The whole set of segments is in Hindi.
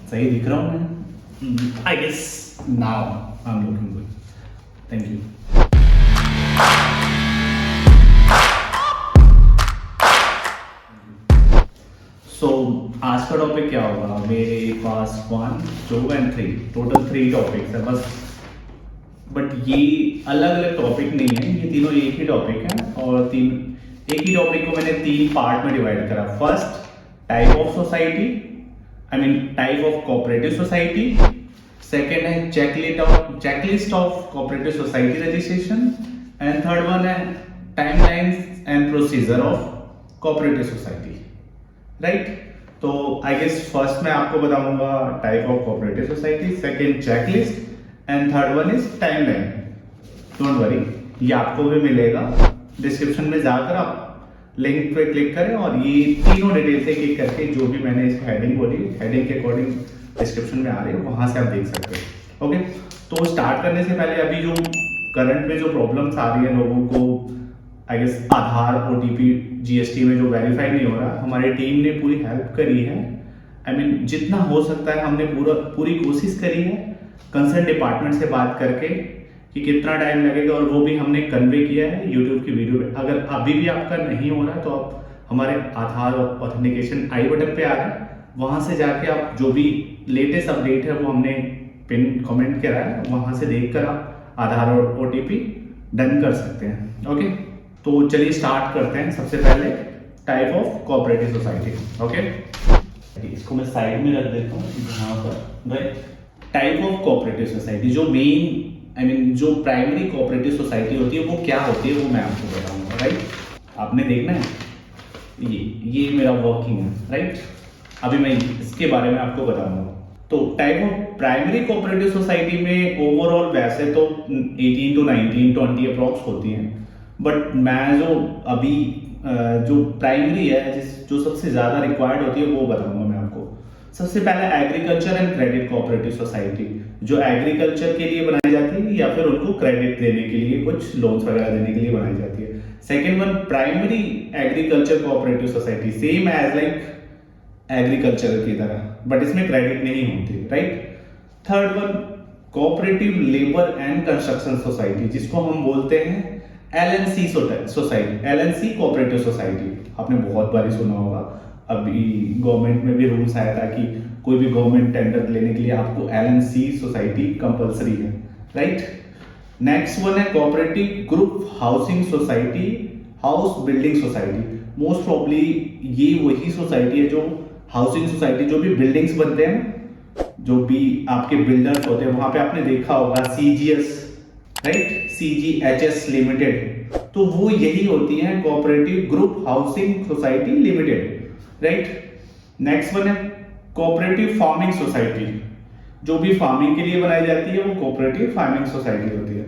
सही दिख रहा हूँ मैं? I guess now I am looking good. Thank you. So आज का टॉपिक क्या होगा? मेरे पास 1, 2 एंड 3 टोटल 3 टॉपिक्स है बस। बट ये अलग अलग टॉपिक नहीं है, ये तीनों एक ही टॉपिक है और एक ही टॉपिक को मैंने 3 पार्ट में डिवाइड करा। First, type of society, I mean type of cooperative society. Second है checklist of cooperative society registration and third one है timelines and procedure of cooperative society. Right? तो आई गेस फर्स्ट मैं आपको बताऊंगा type of cooperative society, second checklist and third one is timeline. Don't worry, ये आपको भी मिलेगा डिस्क्रिप्शन में, जाकर आप लिंक पे क्लिक करें और ये तीनों डिटेल से एक करके जो भी मैंने इस हेडिंग बोली, हेडिंग के अकॉर्डिंग डिस्क्रिप्शन में आ रही है, वहां से आप देख सकते हो। ओके, तो स्टार्ट करने से पहले अभी जो करंट में जो प्रॉब्लम्स आ रही है लोगों को, I guess Aadhaar OTP GST में जो वेरीफाई नहीं हो रहा, हमारी टीम ने पूरी हेल्प करी है। आई मीन जितना हो सकता है हमने पूरी कोशिश करी है कंसर्न डिपार्टमेंट से बात करके कि कितना टाइम लगेगा, और वो भी हमने कन्वे किया है यूट्यूब की वीडियो में। अगर अभी भी आपका नहीं हो रहा है तो आप हमारे आधार ऑथेंटिकेशन आई बटन पे आ रहा है, वहां से जाके आप जो भी लेटेस्ट अपडेट है वो हमने पिन कमेंट करा है, वहां से देखकर आप आधार और ओटीपी डन कर सकते हैं। ओके, तो चलिए स्टार्ट करते हैं। सबसे पहले type of cooperative society. Okay, इसको मैं साइड में रख देता हूँ यहाँ पर। Right, type of cooperative society, जो मेन जो प्राइमरी कोऑपरेटिव सोसाइटी होती है वो क्या होती है वो मैं आपको बताऊंगा। राइट, आपने देखना है ये मेरा वर्किंग है। राइट, अभी मैं इसके बारे में आपको बताऊंगा। तो type of primary cooperative society में ओवरऑल वैसे तो 18 to 19, 20 अप्रॉक्स होती हैं, बट मैं जो अभी जो प्राइमरी है जो सबसे ज्यादा रिक्वायर्ड होती है वो बताऊंगा मैं आपको। सबसे पहले agriculture and credit cooperative society, जो एग्रीकल्चर के लिए बनाई जाती है या फिर उनको क्रेडिट देने के लिए, कुछ लोन्स वगैरह देने के लिए बनाई जाती है। Second one, primary agriculture cooperative society, same as like agriculture की तरह, बट इसमें क्रेडिट नहीं होती। Right, third one, cooperative labour and construction society, जिसको हम बोलते हैं LNC society, LNC cooperative society. आपने बहुत बार सुना होगा, अभी गवर्नमेंट में भी रूल्स आया था कि कोई भी गवर्नमेंट टेंडर लेने के लिए आपको एलएनसी सोसाइटी कंपलसरी है। राइट, नेक्स्ट वन है cooperative group housing society, house building society. Most probably ये वही सोसाइटी है जो हाउसिंग सोसाइटी, जो भी बिल्डिंग्स बनते हैं, जो भी आपके बिल्डर्स होते हैं, वहां पे आपने देखा होगा सीजीएस, राइट, सीजीएचएस लिमिटेड, तो वो यही होती है cooperative group housing society limited. Right, next one है कोऑपरेटिव फार्मिंग सोसाइटी, जो भी फार्मिंग के लिए बनाई जाती है वो कोऑपरेटिव फार्मिंग सोसाइटी होती है।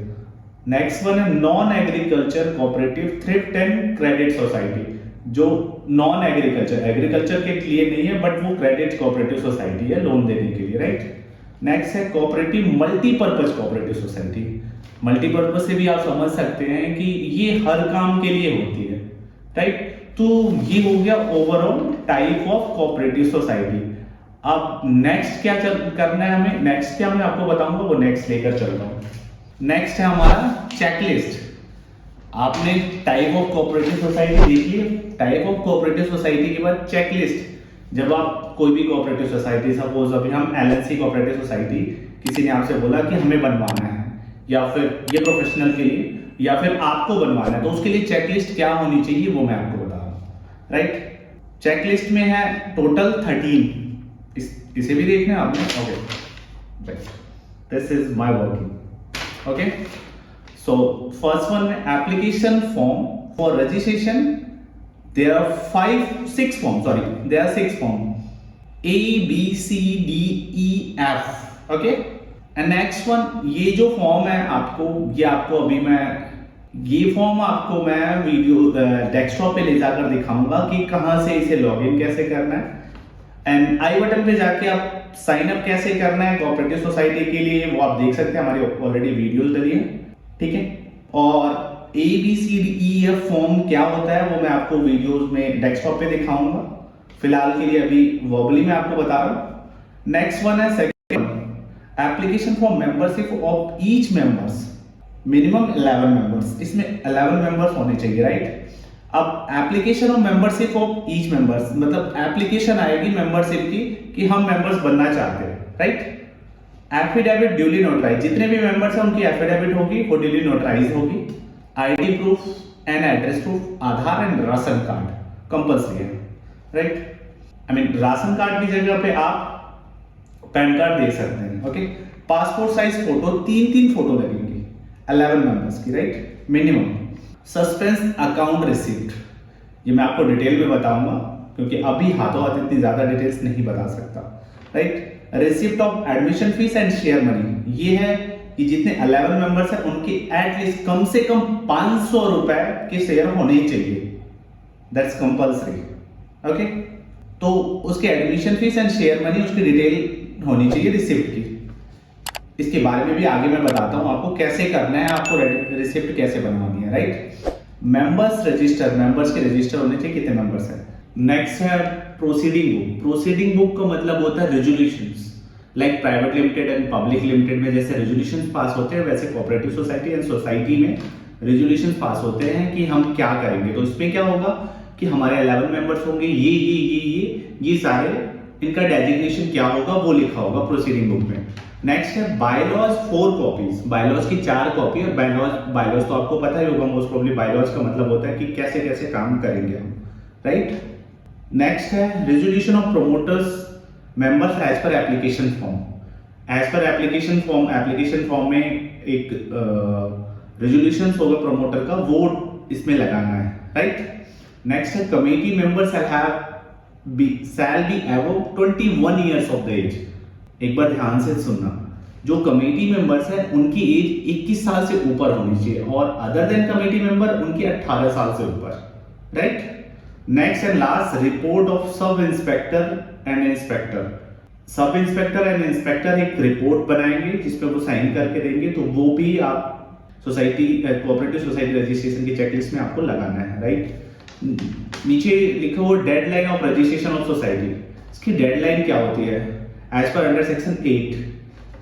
नेक्स्ट वन है non agriculture cooperative thrift and credit society, जो नॉन एग्रीकल्चर के लिए नहीं है, बट वो क्रेडिट कोऑपरेटिव सोसाइटी है लोन देने के लिए। राइट, नेक्स्ट है cooperative multipurpose cooperative society. Multipurpose से भी आप समझ सकते हैं कि ये हर काम के लिए होती है। राइट, तो ये हो गया overall type of cooperative society. अब नेक्स्ट क्या करना है हमें, नेक्स्ट क्या मैं आपको बताऊंगा, वो नेक्स्ट लेकर चलता हूं। नेक्स्ट है हमारा चेकलिस्ट। आपने टाइप ऑफ कोऑपरेटिव सोसाइटी देख ली, टाइप ऑफ कोऑपरेटिव सोसाइटी के बाद चेकलिस्ट। जब आप कोई भी कोऑपरेटिव सोसाइटी, सपोज अभी हम एलएनसी कोऑपरेटिव सोसाइटी, किसी ने आपसे बोला कि हमें बनवाना है, या फिर ये प्रोफेशनल के लिए, या फिर आपको बनवाना है, तो उसके लिए चेकलिस्ट क्या होनी चाहिए वो मैं आपको बता रहा हूं। राइट, चेकलिस्ट में है टोटल 13, इसे भी देखना है आपने। Okay, this is my working. Okay, so first one में application form for registration, there are 6 form, A B C D E F। Okay, and next one, ये जो फॉर्म है ये फॉर्म आपको मैं वीडियो डेस्कटॉप पे ले जाकर दिखाऊंगा कि कहां से इसे लॉगिन कैसे करना है, एंड आई बटन पे जाके आप साइन अप कैसे करना है कोऑपरेटिव सोसाइटी के लिए, वो आप देख सकते हैं, हमारी ऑलरेडी वीडियोस डली है। ठीक है, और ABCDEF फॉर्म क्या होता है वो मैं आपको वीडियोस में डेस्कटॉप पे दिखाऊंगा। फिलहाल के लिए अभी वर्बली में आपको बता रहा हूँ। नेक्स्ट वन है second, application for membership of each members, minimum 11 members, इसमें 11 मेंबर्स होने चाहिए, राइट। अब application of membership of each members मतलब एप्लीकेशन आएगी मेंबरशिप की कि हम मेंबर्स बनना चाहते हैं, राइट। एफिडेविट ड्यूली नोटराइज, जितने भी मेंबर्स हैं उनकी एफिडेविट होगी, वो ड्यूली नोटराइज होगी। ID proof and address proof, Aadhaar and ration card compulsory है, right. I mean ration card की जगह पे आप पैन कार्ड दे सकते हैं, okay. Passport size photo, 3 photo लगेंगी 11 मेंबर्स की, right, minimum. Suspense account receipt, ये मैं आपको डिटेल में बताऊंगा क्योंकि अभी हाथों हाथ इतनी ज्यादा डिटेल्स नहीं बता सकता, right. Receipt of admission fees and share money, ये है कि जितने 11 मेंबर्स हैं उनके एटलीस्ट कम से कम 500 रुपए के शेयर होने ही चाहिए, दैट्स कंपल्सरी, ओके। तो उसके admission fees and share money उसकी डिटेल होनी चाहिए रिसिप्ट की। इसके बारे में भी आगे मैं बताता हूं आपको कैसे करना है, आपको रिसिप्ट कैसे बनवानी है, राइट। मेंबर्स रजिस्टर, मेंबर्स के रजिस्टर होने चाहिए कितने मेंबर्स हैं। नेक्स्ट है प्रोसीडिंग बुक। प्रोसीडिंग बुक का मतलब होता है resolutions, like private limited and public limited में जैसे रेजोल्यूशंस पास होते हैं वैसे कोऑपरेटिव सोसाइटी एंड सोसाइटी में रेजोल्यूशंस पास होते हैं कि हम क्या करेंगे। तो इसमें क्या होगा कि हमारे 11 मेंबर्स होंगे, ये सारे, इनका डेजिग्नेशन क्या होगा वो लिखा होगा प्रोसीडिंग बुक में। नेक्स्ट है बायलॉज 4 कॉपीज, बायलॉज की 4 कॉपी। और बायलॉज तो आपको पता ही होगा, मोस्ट प्रोबब्ली बायलॉज का मतलब होता है कि कैसे कैसे काम करेंगे हम, राइट। नेक्स्ट है resolution of promoters members as per application form. As per application form में एक रेजोल्यूशन होगा प्रोमोटर का, वो इसमें लगाना है, राइट। नेक्स्ट है committee members shall be above 21 years of the age। एक बार ध्यान से सुनना, जो कमेटी मेंबर्स हैं उनकी एज 21 साल से ऊपर होनी चाहिए और अदर देन कमेटी मेंबर उनकी 18 साल से ऊपर, right. Next and last, report of sub inspector and inspector. Sub inspector and inspector एक रिपोर्ट बनाएंगे जिसपे वो साइन करके देंगे, तो वो भी आप सोसाइटी कोऑपरेटिव सोसाइटी रजिस्ट्रेशन की चेकलिस्ट में आपको लगाना है, राइट। नीचे लिखा हुआ deadline of registration of society, इसकी डेडलाइन क्या होती है as per under section 8,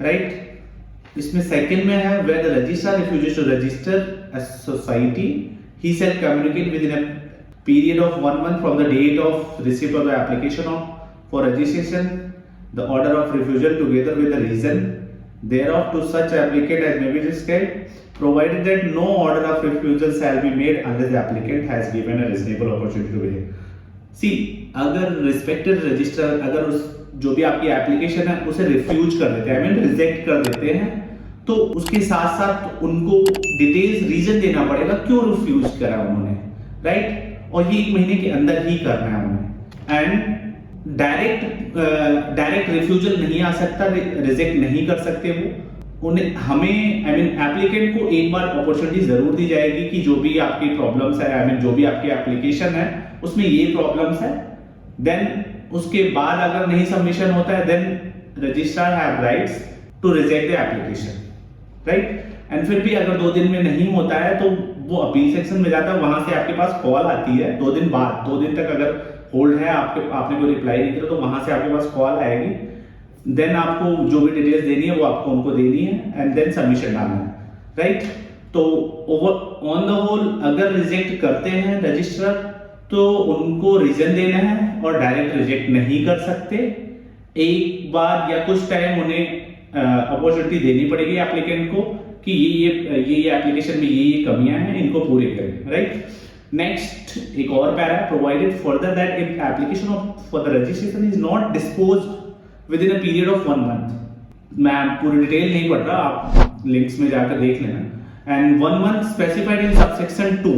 right. इसमें सेकंड में है where the registrar refuses to register a society he shall communicate within a period of 1 month from the date of receipt of the application of for registration the order of refusal together with the reason thereof to such applicant as may be described, provided that no order of refusal shall be made unless the applicant has given a reasonable opportunity to behave। See, अगर रिस्पेक्टेड रजिस्ट्रार अगर उस जो भी आपकी एप्लीकेशन है उसे रिफ्यूज कर देते हैं, आई मीन रिजेक्ट कर देते हैं, तो उसके साथ साथ उनको डिटेल्स रीजन देना पड़ेगा क्यों रिफ्यूज करा उन्होंने, राइट। और ये 1 महीने के अंदर ही करना है उन्हें। एंड डायरेक्ट रिफ्यूजल नहीं आ सकता, रिजेक्ट नहीं कर सकते वो, उन्हें हमें आई मीन एप्लीकेंट को एक बार अपॉर्चुनिटी जरूर दी जाएगी कि जो भी आपकी प्रॉब्लम्स है, आई मीन जो भी आपकी एप्लीकेशन है उसमें ये प्रॉब्लम्स है, देन उसके बाद अगर नहीं सबमिशन होता है then registrar have rights to reject the application, right. And फिर भी अगर 2 दिन में नहीं होता है तो वो अपील सेक्शन में जाता है, वहां से आपके पास कॉल आती है 2 दिन बाद, 2 दिन तक अगर होल्ड है आपने कोई रिप्लाई नहीं किया तो वहां से आपके पास कॉल आएगी, देन आपको जो भी डिटेल्स देनी है वो आपको उनको देनी है एंड देन सबमिशन डालना है, राइट। तो ओवर ऑन द होल अगर रिजेक्ट करते हैं रजिस्ट्रार तो उनको रीजन देना है और डायरेक्ट रिजेक्ट नहीं कर सकते, एक बार या कुछ टाइम उन्हें अपॉर्चुनिटी देनी पड़ेगी एप्लीकेंट को कि ये एप्लीकेशन में ये कमियां हैं, इनको पूरे करें, राइट। नेक्स्ट एक और para, provided further that if application for the registration is not disposed with in a period of 1 month। मैं पूरी डिटेल नहीं पढ़ रहा, आप लिंक्स में जाकर देख लेना। And 1 month specified in subsection 2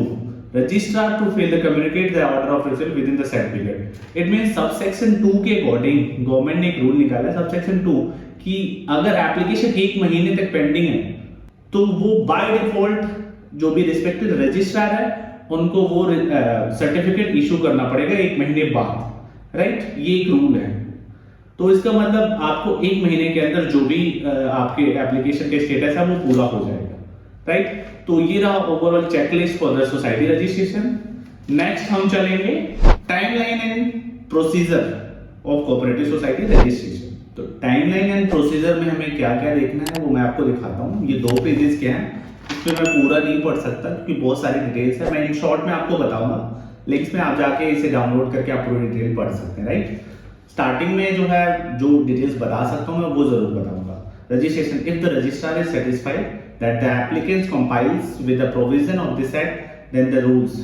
registrar to fail the communicate the order of receipt within the set period. It means subsection 2 के अकॉर्डिंग गवर्नमेंट ने एक रूल निकाला है सबसेक्शन 2 कि अगर एप्लीकेशन 1 महीने तक पेंडिंग है तो वो बाय डिफॉल्ट जो भी रिस्पेक्टिव रजिस्ट्रार है उनको वो सर्टिफिकेट इशू करना पड़ेगा 1 महीने बाद, राइट। ये एक रूल है। तो इसका मतलब आपको 1 महीने के अंदर जो भी आपके एप्लीकेशन के स्टेटस है वो पूरा हो जाएगा, राइट। तो ये रहा overall checklist for the society registration. Next हम चलेंगे timeline and procedure of cooperative society registration. तो टाइमलाइन एंड प्रोसीजर में हमें क्या क्या देखना है वो मैं आपको दिखाता हूँ। ये 2 पेजेस क्या हैं, इसमें मैं पूरा नहीं पढ़ सकता क्योंकि बहुत सारी डिटेल्स है। मैं इन शॉर्ट में आपको बताऊंगा, लेकिन इसमें आप जाके इसे डाउनलोड करके आप पूरी डिटेल पढ़ सकते हैं, राइट। स्टार्टिंग में जो है जो डिटेल्स बता सकता हूँ मैं वो जरूर बताऊंगा। Registration, if the registrar is satisfied that the applicant compiles with the provision of this act then the rules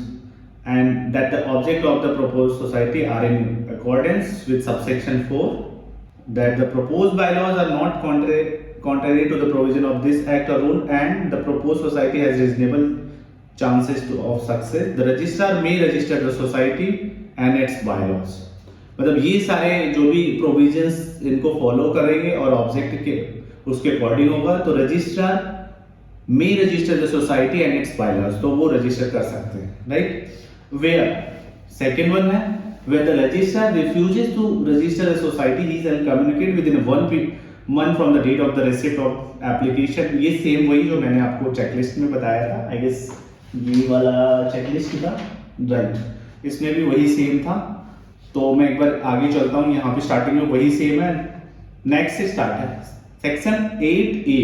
and that the object of the proposed society are in accordance with subsection 4, that the proposed bylaws are not contrary to the provision of this act or rule, and the proposed society has reasonable chances of success, the registrar may register the society and its bylaws। मतलब ये सारे जो भी प्रोविजंस इनको फॉलो करेंगे और ऑब्जेक्ट के उसके अकॉर्डिंग होगा तो registrar may register the society and its bylaws, तो वो रजिस्टर कर सकते हैं, राइट। Where second one है where the registrar refuses to register a society, he shall communicate within 1 month from the date of the receipt of application। ये सेम वही जो मैंने आपको चेकलिस्ट में बताया था, आई गेस ये वाला चेकलिस्ट था, राइट, इसमें भी वही सेम था। तो मैं एक बार आगे चलता हूँ, यहाँ पे स्टार्टिंग में वही सेम है। नेक्स्ट से स्टार्ट है सेक्शन 8A,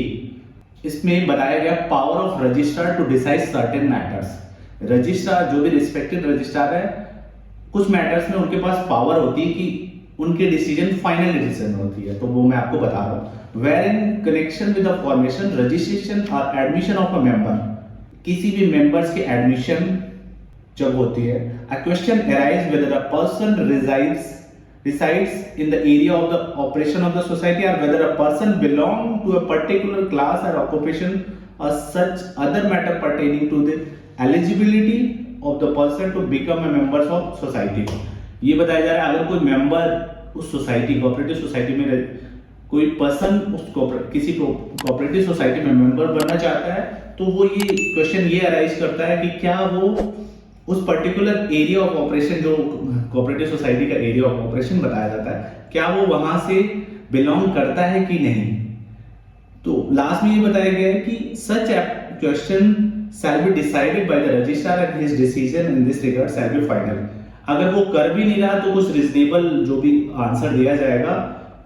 इसमें बताया गया power of registrar to decide certain matters. Registrar जो भी रिस्पेक्टेड रजिस्ट्रार है, कुछ मैटर्स में उनके पास पावर होती है कि उनके डिसीजन फाइनल डिसीजन होती है, तो वो मैं आपको बता रहा हूँ। Where in connection with the formation, registration और एडमिशन ऑफ अ मेंबर, किसी भी मेंबर्स के एडमिशन जब होती है, a question arise whether a person resides in the area of the operation of the society or whether a person belong to a particular class or occupation or such other matter pertaining to the eligibility of the person to become a member of society। ये बताया जा रहा है अगर कोई मेंबर उस सोसाइटी कोऑपरेटिव सोसाइटी में कोई पर्सन उस किसी कोऑपरेटिव सोसाइटी में मेंबर बनना चाहता है तो वो ये क्वेश्चन ये अराइज करता है कि क्या वो उस पर्टिकुलर एरिया ऑफ ऑपरेशन, जो कोऑपरेटिव सोसाइटी का एरिया ऑफ ऑपरेशन बताया जाता है, क्या वो वहां से बिलोंग करता है कि नहीं। तो लास्ट में ये बताया गया है कि such question shall be decided by the registrar and his decision in this regard shall be final। अगर वो कर भी नहीं रहा तो कुछ रिजनेबल जो भी आंसर दिया जाएगा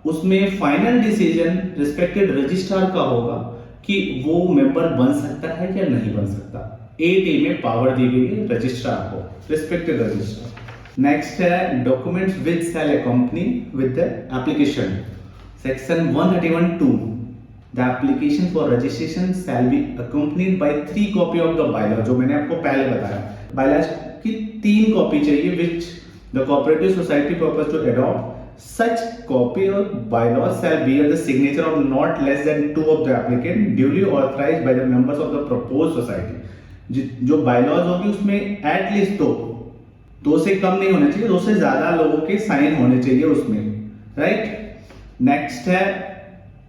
उसमें फाइनल डिसीजन रिस्पेक्टेड रजिस्ट्रार का होगा कि वो मेंबर बन सकता है या नहीं बन सकता। 8A में पावर दी गई है रजिस्ट्रार को, रिस्पेक्टेड रजिस्ट्रार। नेक्स्ट है documents which shall accompany with the application, section 131(2)। The application for registration shall be accompanied by 3 copy of the bylaw, जो मैंने आपको पहले बताया, bylaws की 3 कॉपी चाहिए which the cooperative society purpose to adopt। Such copy of bylaws shall bear the signature of not less than 2 of the applicant duly authorized by the members of the proposed society। जो bylaws होगी उसमें at least 2 से कम नहीं होने चाहिए, 2 से ज्यादा लोगों के साइन होने चाहिए उसमें, राइट। नेक्स्ट है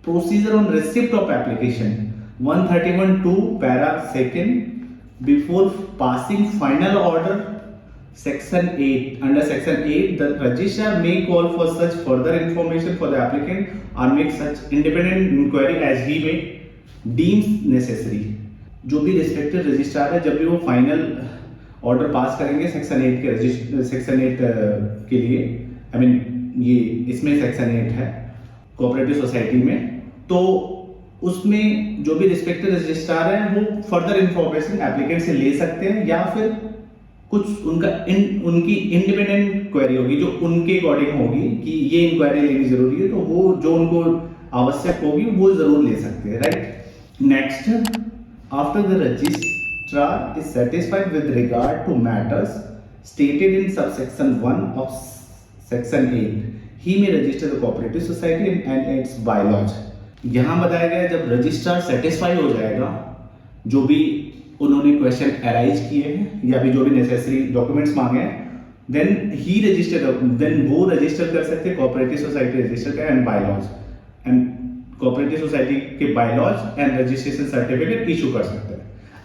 Procedure on receipt of application, 131(2) para 2 before passing final order, section 8। Under section 8 the registrar may call for such further information for the applicant or make such independent inquiry as he may deems necessary। जो भी रिस्पेक्टेड रजिस्ट्रार है जब भी वो फाइनल ऑर्डर पास करेंगे सेक्शन 8 के लिए, आई मीन ये इसमें सेक्शन 8 है कोऑपरेटिव सोसाइटी में, तो उसमें जो भी रिस्पेक्टेड रजिस्ट्रार है वो फर्दर इंफॉर्मेशन एप्लीकेंट से ले सकते हैं या फिर कुछ उनकी इंडिपेंडेंट क्वेरी होगी जो उनके अकॉर्डिंग होगी कि ये इंक्वायरी लेनी जरूरी है, तो वो जो उनको आवश्यक होगी वो जरूर ले सकते हैं, right. Next, after the registrar is satisfied with regard to matters stated in subsection 1 of section 8 he may register the cooperative society and its bylaws. यहां बताया गया जब रजिस्ट्रार सेटिस्फाई हो जाएगा जो भी उन्होंने क्वेश्चन अराइज किए हैं या भी जो भी नेसेसरी डॉक्यूमेंट्स मांगे हैं, देन वो रजिस्टर कर सकते हैं, कोऑपरेटिव सोसाइटी रजिस्टर कर and bylaws and cooperative society के bylaws and registration certificate issue कर सकते हैं।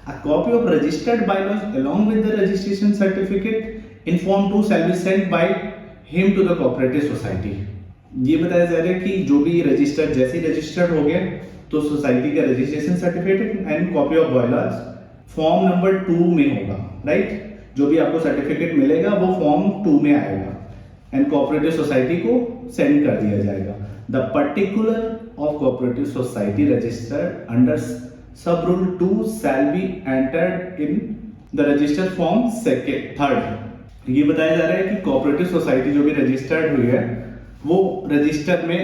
A copy of registered bylaws along with the registration certificate in form 2 shall be sent by him to the cooperative society. ये बताया जा रहा है कि जो भी रजिस्टर्ड जैसे ही रजिस्टर्ड हो गया तो सोसाइटी का registration certificate and copy of bylaws form number 2 में होगा, राइट। जो भी आपको सर्टिफिकेट मिलेगा वो फॉर्म 2 में आएगा एंड कोऑपरेटिव सोसाइटी को सेंड कर दिया जाएगा। The particular of cooperative society registered under sub rule 2 shall be entered in the register form third. ये बताया जा रहा है कि कोऑपरेटिव सोसाइटी जो भी रजिस्टर्ड हुई है वो रजिस्टर में,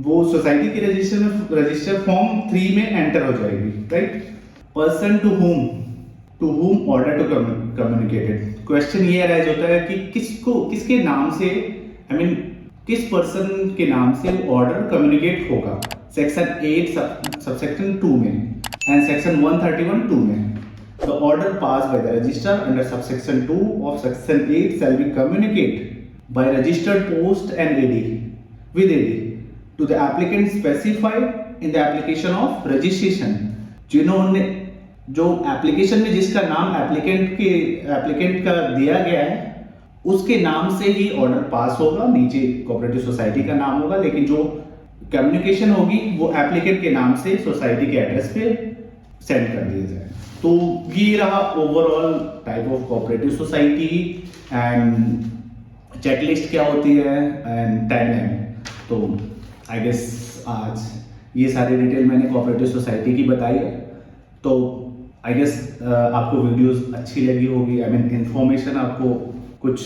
वो सोसाइटी के रजिस्टर फॉर्म 3 में एंटर हो जाएगी, right. Person to whom order to communicated, question ये अराइज होता है कि किसके नाम से, आई मीन किस पर्सन के नाम से ऑर्डर कम्युनिकेट होगा। सेक्शन 8 सबसेक्शन 2 में एंड सेक्शन 131 2 में। The order pass by the register under subsection 2 of section 8 shall be communicate by registered post and AD with AD to the applicant specified in the application of registration। जिन्होंने जो एप्लीकेशन में जिसका नाम एप्लीकेंट का दिया गया है उसके नाम से ही ऑर्डर पास होगा। नीचे कोऑपरेटिव सोसाइटी का नाम होगा, लेकिन जो कम्युनिकेशन होगी वो एप्लीकेंट के नाम से सोसाइटी के एड्रेस पे सेंड कर दिया जाए। तो ये रहा overall type of cooperative society and checklist क्या होती है एंड टाइमलाइन। तो आई गेस आज ये सारी डिटेल मैंने कोऑपरेटिव सोसाइटी की बताई है। तो आई गेस आपको वीडियोस अच्छी लगी होगी, आई मीन इंफॉर्मेशन आपको कुछ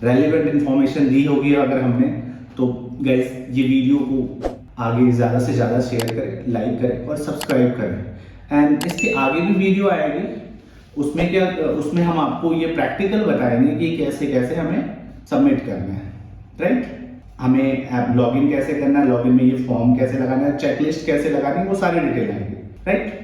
रेलिवेंट इंफॉर्मेशन दी होगी अगर हमने। तो गाइस ये वीडियो को आगे ज़्यादा से ज़्यादा शेयर करें, लाइक करें और सब्सक्राइब करें। एंड इसके आगे भी वीडियो आएगी, उसमें हम आपको ये प्रैक्टिकल बताएंगे कि कैसे कैसे हमें सबमिट करना है, राइट। हमें ऐप लॉगिन कैसे करना है, लॉगिन में ये फॉर्म कैसे लगाना है, चेकलिस्ट कैसे लगानी है, वो सारी डिटेल आएगी, राइट।